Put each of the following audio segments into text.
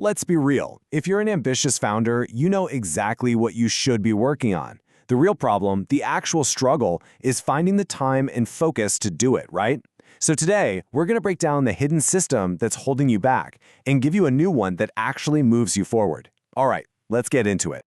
Let's be real. If you're an ambitious founder, you know exactly what you should be working on. The real problem, the actual struggle, is finding the time and focus to do it, right? So today, we're going to break down the hidden system that's holding you back and give you a new one that actually moves you forward. All right, let's get into it.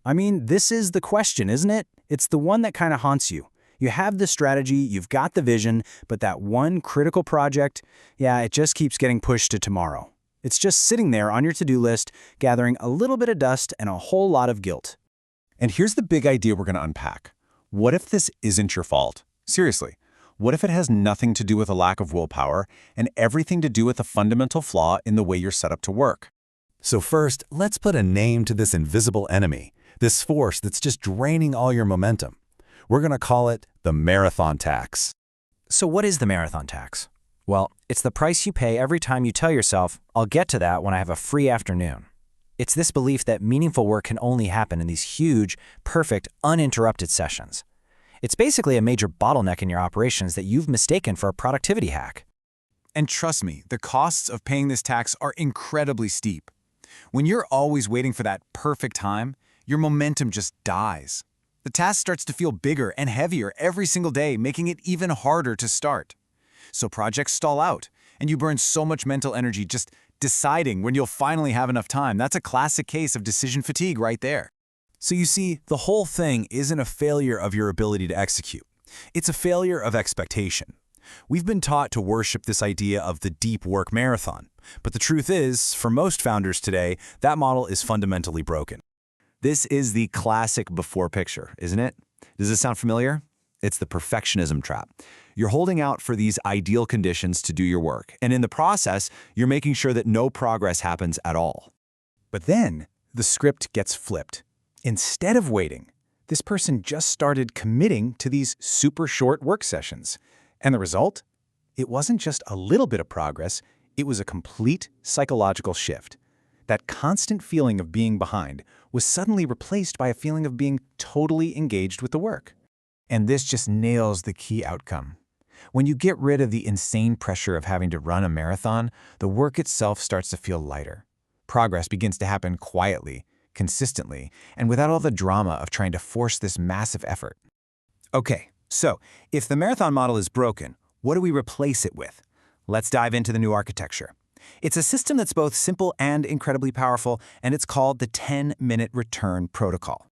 I mean, this is the question, isn't it? It's the one that kind of haunts you. You have the strategy, you've got the vision, but that one critical project, it just keeps getting pushed to tomorrow. It's just sitting there on your to-do list, gathering a little bit of dust and a whole lot of guilt. And here's the big idea we're going to unpack. What if this isn't your fault? Seriously, what if it has nothing to do with a lack of willpower and everything to do with a fundamental flaw in the way you're set up to work? So first, let's put a name to this invisible enemy, this force that's just draining all your momentum. We're going to call it the marathon tax. So what is the marathon tax? Well, it's the price you pay every time you tell yourself, I'll get to that when I have a free afternoon. It's this belief that meaningful work can only happen in these huge, perfect, uninterrupted sessions. It's basically a major bottleneck in your operations that you've mistaken for a productivity hack. And trust me, the costs of paying this tax are incredibly steep. When you're always waiting for that perfect time, your momentum just dies. The task starts to feel bigger and heavier every single day, making it even harder to start. So projects stall out, and you burn so much mental energy just deciding when you'll finally have enough time. That's a classic case of decision fatigue right there. So you see, the whole thing isn't a failure of your ability to execute. It's a failure of expectation. We've been taught to worship this idea of the deep work marathon. But the truth is, for most founders today, that model is fundamentally broken. This is the classic before picture, isn't it? Does this sound familiar? It's the perfectionism trap. You're holding out for these ideal conditions to do your work, and in the process, you're making sure that no progress happens at all. But then, the script gets flipped. Instead of waiting, this person just started committing to these super short work sessions. And the result? It wasn't just a little bit of progress, it was a complete psychological shift. That constant feeling of being behind was suddenly replaced by a feeling of being totally engaged with the work. And this just nails the key outcome. When you get rid of the insane pressure of having to run a marathon, the work itself starts to feel lighter. Progress begins to happen quietly, consistently, and without all the drama of trying to force this massive effort. Okay, so if the marathon model is broken, what do we replace it with? Let's dive into the new architecture. It's a system that's both simple and incredibly powerful, and it's called the 10-minute return protocol.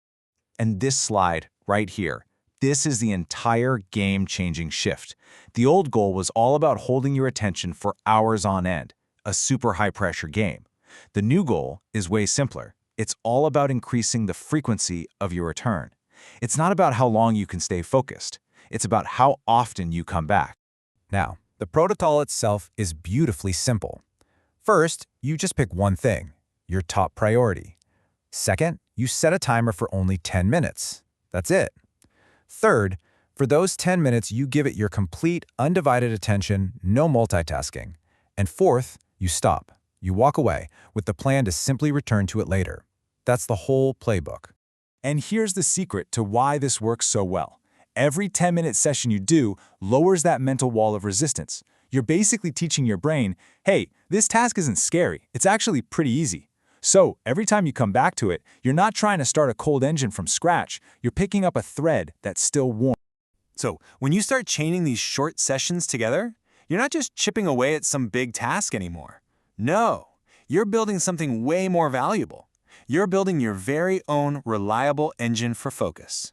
And this slide right here, this is the entire game-changing shift. The old goal was all about holding your attention for hours on end, a super high-pressure game. The new goal is way simpler. It's all about increasing the frequency of your return. It's not about how long you can stay focused. It's about how often you come back. Now, the protocol itself is beautifully simple. First, you just pick one thing, your top priority. Second, you set a timer for only 10 minutes. That's it. Third, for those 10 minutes, you give it your complete, undivided attention, no multitasking. And fourth, you stop. You walk away with the plan to simply return to it later. That's the whole playbook. And here's the secret to why this works so well. Every 10-minute session you do lowers that mental wall of resistance. You're basically teaching your brain, hey, this task isn't scary. It's actually pretty easy. So every time you come back to it, you're not trying to start a cold engine from scratch. You're picking up a thread that's still warm. So when you start chaining these short sessions together, you're not just chipping away at some big task anymore. No, you're building something way more valuable. You're building your very own reliable engine for focus.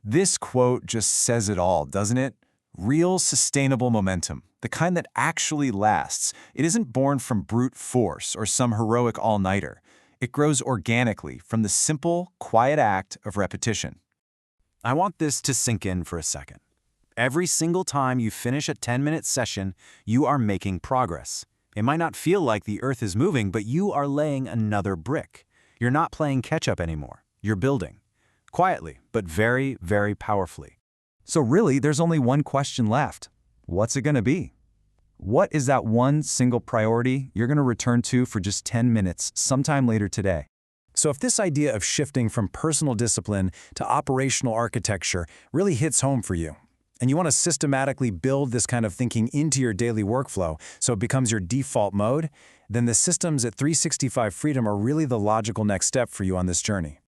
This quote just says it all, doesn't it? Real sustainable momentum, the kind that actually lasts. It isn't born from brute force or some heroic all-nighter. It grows organically from the simple, quiet act of repetition. I want this to sink in for a second. Every single time you finish a 10-minute session, you are making progress. It might not feel like the earth is moving, but you are laying another brick. You're not playing catch-up anymore. You're building. Quietly, but very, very powerfully. So really, there's only one question left. What's it going to be? What is that one single priority you're going to return to for just 10 minutes sometime later today? So if this idea of shifting from personal discipline to operational architecture really hits home for you, and you want to systematically build this kind of thinking into your daily workflow so it becomes your default mode, then the systems at 365 Freedom are really the logical next step for you on this journey.